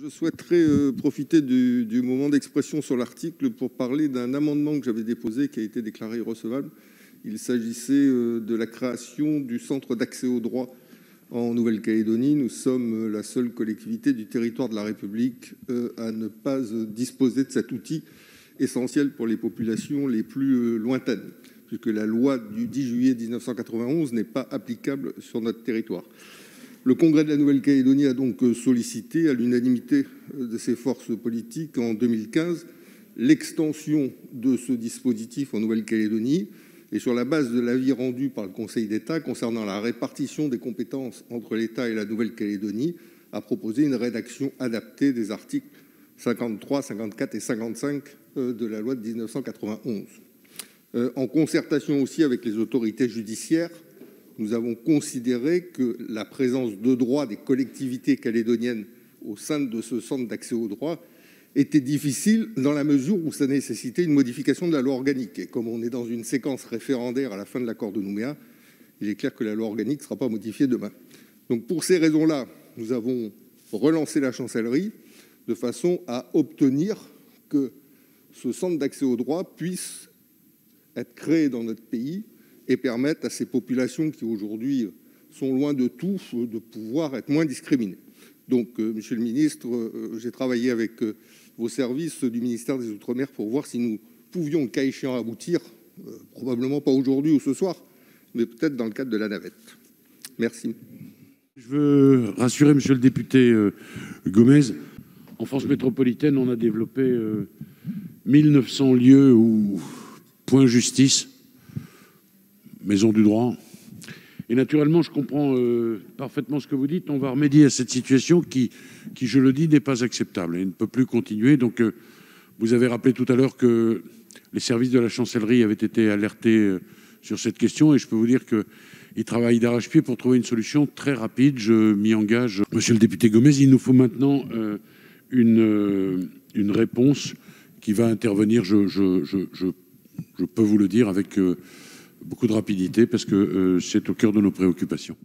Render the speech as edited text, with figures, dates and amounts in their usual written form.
Je souhaiterais profiter du moment d'expression sur l'article pour parler d'un amendement que j'avais déposé qui a été déclaré irrecevable. Il s'agissait de la création du centre d'accès au droit en Nouvelle-Calédonie. Nous sommes la seule collectivité du territoire de la République à ne pas disposer de cet outil essentiel pour les populations les plus lointaines, puisque la loi du 10 juillet 1991 n'est pas applicable sur notre territoire. Le Congrès de la Nouvelle-Calédonie a donc sollicité, à l'unanimité de ses forces politiques, en 2015, l'extension de ce dispositif en Nouvelle-Calédonie, et sur la base de l'avis rendu par le Conseil d'État concernant la répartition des compétences entre l'État et la Nouvelle-Calédonie, a proposé une rédaction adaptée des articles 53, 54 et 55 de la loi de 1991. En concertation aussi avec les autorités judiciaires, nous avons considéré que la présence de droit des collectivités calédoniennes au sein de ce centre d'accès au droit était difficile dans la mesure où ça nécessitait une modification de la loi organique. Et comme on est dans une séquence référendaire à la fin de l'accord de Nouméa, il est clair que la loi organique ne sera pas modifiée demain. Donc pour ces raisons-là, nous avons relancé la chancellerie de façon à obtenir que ce centre d'accès au droit puisse être créé dans notre pays et permettre à ces populations qui aujourd'hui sont loin de tout de pouvoir être moins discriminées. Donc, Monsieur le Ministre, j'ai travaillé avec vos services du ministère des Outre-mer pour voir si nous pouvions, le cas échéant, aboutir, probablement pas aujourd'hui ou ce soir, mais peut-être dans le cadre de la navette. Merci. Je veux rassurer Monsieur le député Gomez. En France métropolitaine, on a développé 1900 lieux où point justice, maison du droit. Et naturellement, je comprends parfaitement ce que vous dites. On va remédier à cette situation qui, je le dis, n'est pas acceptable et ne peut plus continuer. Donc, vous avez rappelé tout à l'heure que les services de la chancellerie avaient été alertés sur cette question et je peux vous dire qu'ils travaillent d'arrache-pied pour trouver une solution très rapide. Je m'y engage. Monsieur le député Gomez, il nous faut maintenant une réponse qui va intervenir, je peux vous le dire, avec beaucoup de rapidité parce que c'est au cœur de nos préoccupations.